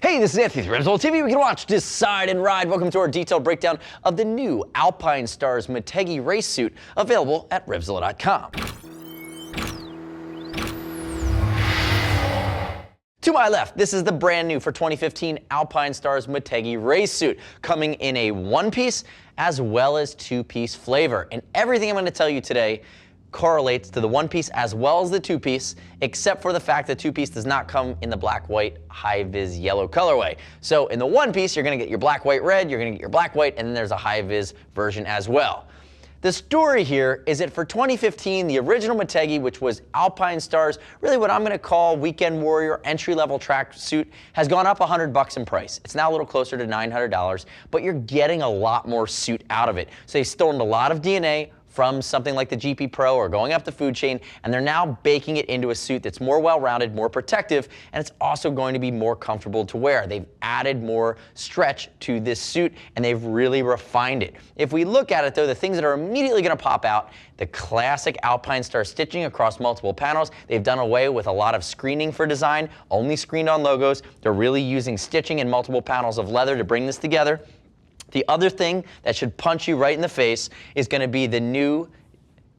Hey, this is Anthony from RevZilla TV. We can watch, decide, and ride. Welcome to our detailed breakdown of the new Alpinestars Motegi race suit, available at RevZilla.com. To my left, this is the brand new for 2015 Alpinestars Motegi race suit, coming in a one-piece as well as two-piece flavor. And everything I'm going to tell you today correlates to the one-piece as well as the two-piece, except for the fact that two-piece does not come in the black, white, high-vis yellow colorway. So in the one-piece, you're going to get your black, white, red, you're going to get your black, white, and then there's a high-vis version as well. The story here is that for 2015, the original Motegi, which was Alpinestars, really what I'm going to call Weekend Warrior entry-level track suit, has gone up $100 in price. It's now a little closer to $900, but you're getting a lot more suit out of it. So they've stolen a lot of DNA from something like the GP Pro or going up the food chain, and they're now baking it into a suit that's more well-rounded, more protective, and it's also going to be more comfortable to wear. They've added more stretch to this suit, and they've really refined it. If we look at it though, the things that are immediately going to pop out, the classic Alpinestars stitching across multiple panels. They've done away with a lot of screening for design, only screened on logos. They're really using stitching in multiple panels of leather to bring this together. The other thing that should punch you right in the face is going to be the new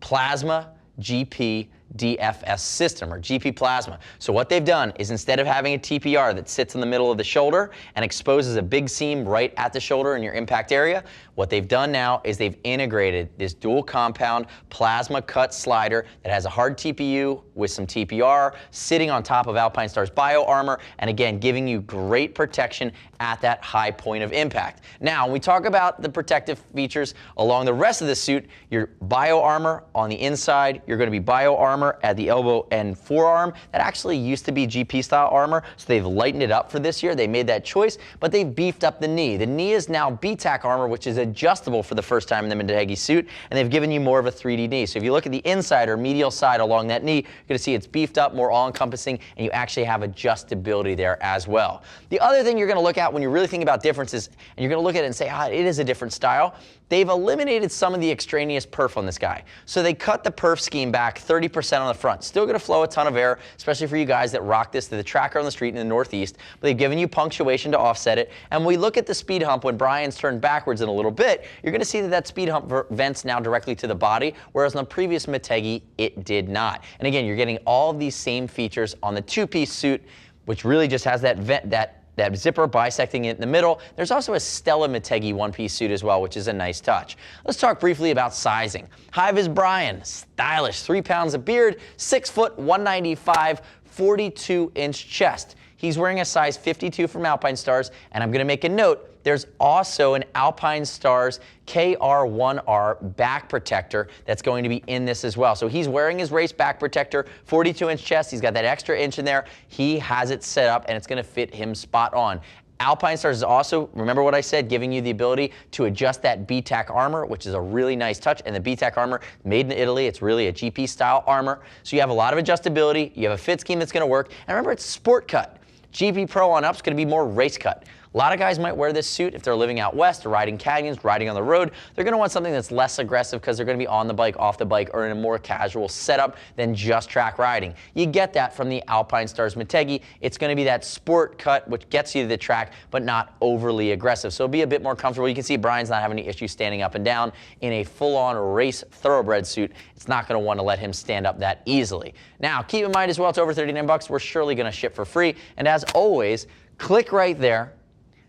Plasma GP DFS system, or GP Plasma. So what they've done is, instead of having a TPR that sits in the middle of the shoulder and exposes a big seam right at the shoulder in your impact area, what they've done now is they've integrated this dual compound plasma cut slider that has a hard TPU with some TPR sitting on top of Alpinestars Bio Armor, and again, giving you great protection at that high point of impact. Now, when we talk about the protective features along the rest of the suit, your Bio Armor on the inside, you're going to be Bio Armor at the elbow and forearm. That actually used to be GP style armor, so they've lightened it up for this year. They made that choice, but they've beefed up the knee. The knee is now BTAC armor, which is adjustable for the first time in the Motegi suit, and they've given you more of a 3D knee. So if you look at the inside or medial side along that knee, you're going to see it's beefed up, more all-encompassing, and you actually have adjustability there as well. The other thing you're going to look at when you're really thinking about differences, and you're going to look at it and say, it is a different style, they've eliminated some of the extraneous perf on this guy. So they cut the perf scheme back 30% on the front. Still going to flow a ton of air, especially for you guys that rock this to the tracker on the street in the Northeast, but they've given you punctuation to offset it. And when we look at the speed hump, when Brian's turned backwards in a little bit, you're going to see that that speed hump vents now directly to the body, whereas on the previous Motegi, it did not. And again, you're getting all of these same features on the two-piece suit, which really just has that vent, that zipper bisecting it in the middle. There's also a Stella Motegi one-piece suit as well, which is a nice touch. Let's talk briefly about sizing. High-vis Brian, stylish, 3 pounds of beard, 6 foot, 195, 42-inch chest. He's wearing a size 52 from Alpinestars, and I'm going to make a note, there's also an Alpinestars KR1R back protector that's going to be in this as well. So he's wearing his race back protector, 42-inch chest. He's got that extra inch in there. He has it set up, and it's going to fit him spot on. Alpinestars is also, remember what I said, giving you the ability to adjust that BTAC armor, which is a really nice touch. And the BTAC armor, made in Italy, it's really a GP style armor. So you have a lot of adjustability. You have a fit scheme that's going to work. And remember, it's sport cut. GP Pro on up is going to be more race cut. A lot of guys might wear this suit if they're living out west or riding canyons, riding on the road. They're going to want something that's less aggressive because they're going to be on the bike, off the bike, or in a more casual setup than just track riding. You get that from the Alpinestars Motegi. It's going to be that sport cut, which gets you to the track, but not overly aggressive. So it'll be a bit more comfortable. You can see Brian's not having any issues standing up and down in a full-on race thoroughbred suit. It's not going to want to let him stand up that easily. Now, keep in mind as well, it's over $39. We're surely going to ship for free. And as always, click right there.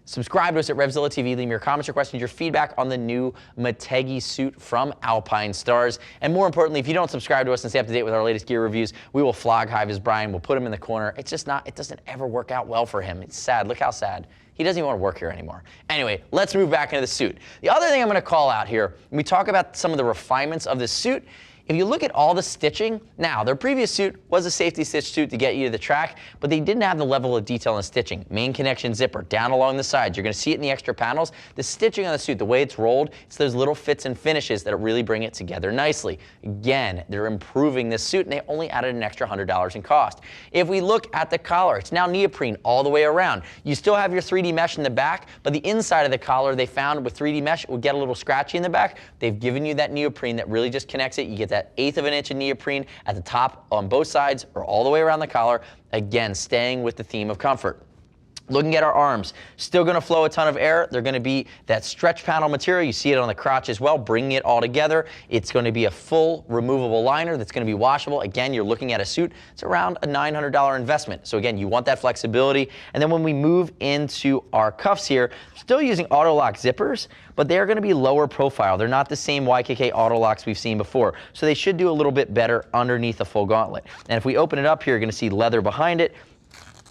Subscribe to us at RevZilla TV. Leave me your comments, your questions, your feedback on the new Motegi suit from Alpinestars. And more importantly, if you don't subscribe to us and stay up to date with our latest gear reviews, we will flog high-vis Brian. We'll put him in the corner. It's just not, it doesn't ever work out well for him. It's sad. Look how sad. He doesn't even want to work here anymore. Anyway, let's move back into the suit. The other thing I'm going to call out here, when we talk about some of the refinements of this suit, if you look at all the stitching, now their previous suit was a safety stitch suit to get you to the track, but they didn't have the level of detail in stitching. Main connection zipper down along the sides. You're going to see it in the extra panels. The stitching on the suit, the way it's rolled, it's those little fits and finishes that really bring it together nicely. Again, they're improving this suit, and they only added an extra $100 in cost. If we look at the collar, it's now neoprene all the way around. You still have your 3D mesh in the back, but the inside of the collar they found with 3D mesh, it would get a little scratchy in the back. They've given you that neoprene that really just connects it. You get that 1/8 of an inch of neoprene at the top on both sides or all the way around the collar, again staying with the theme of comfort. Looking at our arms, still going to flow a ton of air. They're going to be that stretch panel material. You see it on the crotch as well, bringing it all together. It's going to be a full removable liner that's going to be washable. Again, you're looking at a suit. It's around a $900 investment. So again, you want that flexibility. And then when we move into our cuffs here, still using auto lock zippers, but they're going to be lower profile. They're not the same YKK auto locks we've seen before. So they should do a little bit better underneath a full gauntlet. And if we open it up here, you're going to see leather behind it.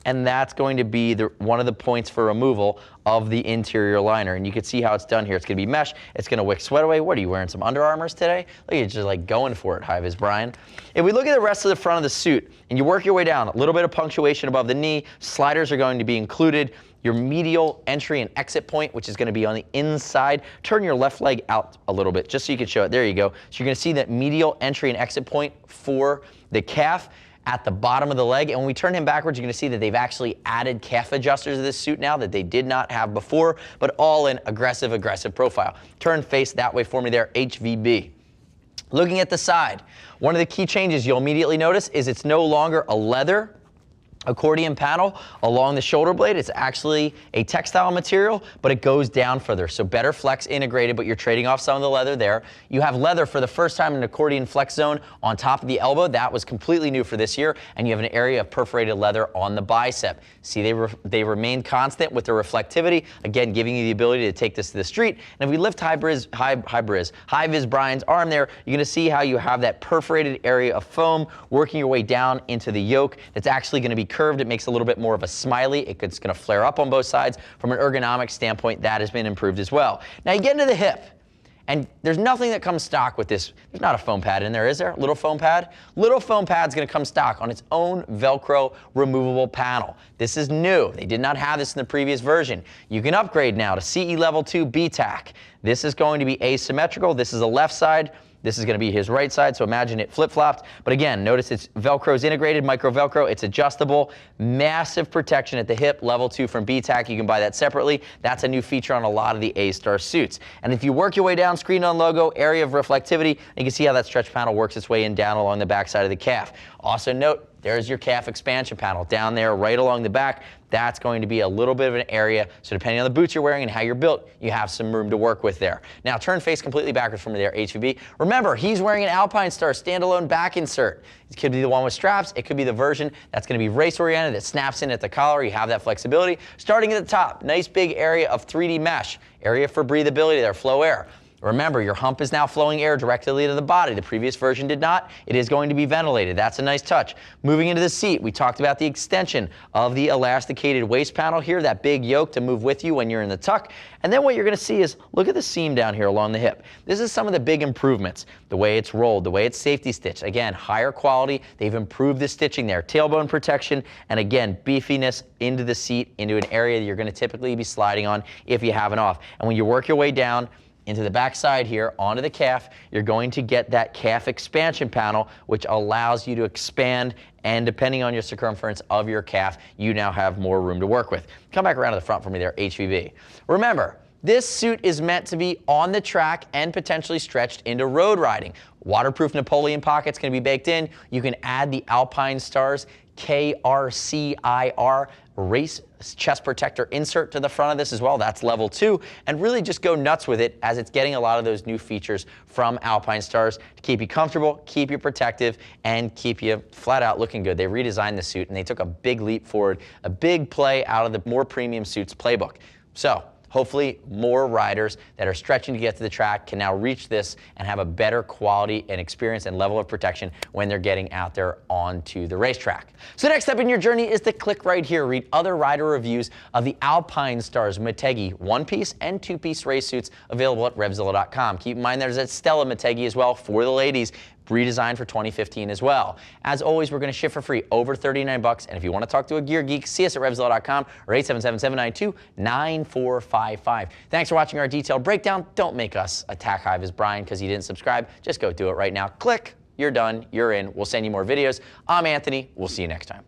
And that's going to be one of the points for removal of the interior liner. And you can see how it's done here. It's going to be mesh. It's going to wick sweat away. What are you wearing, some Under Armours today? Look, you're just like going for it, High-Vis Brian. If we look at the rest of the front of the suit and you work your way down, a little bit of punctuation above the knee, sliders are going to be included. Your medial entry and exit point, which is going to be on the inside. Turn your left leg out a little bit just so you can show it. There you go. So you're going to see that medial entry and exit point for the calf at the bottom of the leg. And when we turn him backwards, you're going to see that they've actually added calf adjusters to this suit now that they did not have before, but all in aggressive profile. Turn face that way for me there, HVB. Looking at the side, one of the key changes you'll immediately notice is it's no longer a leather accordion panel along the shoulder blade. It's actually a textile material, but it goes down further. So better flex integrated, but you're trading off some of the leather there. You have leather for the first time in an accordion flex zone on top of the elbow. That was completely new for this year. And you have an area of perforated leather on the bicep. See, they remain constant with the reflectivity, again, giving you the ability to take this to the street. And if we lift High-Vis Brian's arm there, you're gonna see how you have that perforated area of foam working your way down into the yoke. That's actually gonna be curved. It makes a little bit more of a smiley. It's going to flare up on both sides. From an ergonomic standpoint, that has been improved as well. Now you get into the hip, and there's nothing that comes stock with this. There's not a foam pad in there, is there? Little foam pad? Little foam pad's going to come stock on its own Velcro removable panel. This is new. They did not have this in the previous version. You can upgrade now to CE Level 2 BTAC. This is going to be asymmetrical. This is a left side. This is going to be his right side, so imagine it flip-flopped. But again, notice it's Velcro's integrated, micro Velcro. It's adjustable, massive protection at the hip, level 2 from BTAC. You can buy that separately. That's a new feature on a lot of the A-Star suits. And if you work your way down, screen on logo, area of reflectivity, you can see how that stretch panel works its way in down along the back side of the calf. Also note, there's your calf expansion panel down there right along the back. That's going to be a little bit of an area. So depending on the boots you're wearing and how you're built, you have some room to work with there. Now turn face completely backwards from there, HVB. Remember, he's wearing an Alpinestars standalone back insert. It could be the one with straps. It could be the version that's going to be race oriented that snaps in at the collar. You have that flexibility. Starting at the top, nice big area of 3D mesh, area for breathability there, flow air. Remember, your hump is now flowing air directly to the body. The previous version did not. It is going to be ventilated. That's a nice touch. Moving into the seat, we talked about the extension of the elasticated waist panel here, that big yoke to move with you when you're in the tuck. And then what you're going to see is, look at the seam down here along the hip. This is some of the big improvements. The way it's rolled, the way it's safety stitched. Again, higher quality. They've improved the stitching there. Tailbone protection, and again, beefiness into the seat, into an area that you're going to typically be sliding on if you have it off. And when you work your way down into the back side here, onto the calf, you're going to get that calf expansion panel, which allows you to expand, and depending on your circumference of your calf, you now have more room to work with. Come back around to the front for me there, HVB. Remember, this suit is meant to be on the track and potentially stretched into road riding. Waterproof Napoleon pocket's going to be baked in. You can add the Alpinestars KRCIR race chest protector insert to the front of this as well. That's level 2, and really just go nuts with it as it's getting a lot of those new features from Alpinestars to keep you comfortable, keep you protective, and keep you flat out looking good. They redesigned the suit and they took a big leap forward, a big play out of the more premium suits playbook. So hopefully more riders that are stretching to get to the track can now reach this and have a better quality and experience and level of protection when they're getting out there onto the racetrack. So next step in your journey is to click right here, read other rider reviews of the Alpinestars Motegi one-piece and two-piece race suits available at RevZilla.com. Keep in mind there's a Stella Motegi as well for the ladies, redesigned for 2015 as well. As always, we're going to ship for free over $39, and if you want to talk to a gear geek, see us at RevZilla.com or 877-792-9455. Thanks for watching our detailed breakdown. Don't make us attack High-Vis Brian because he didn't subscribe. Just go do it right now. Click, you're done, you're in. We'll send you more videos. I'm Anthony. We'll see you next time.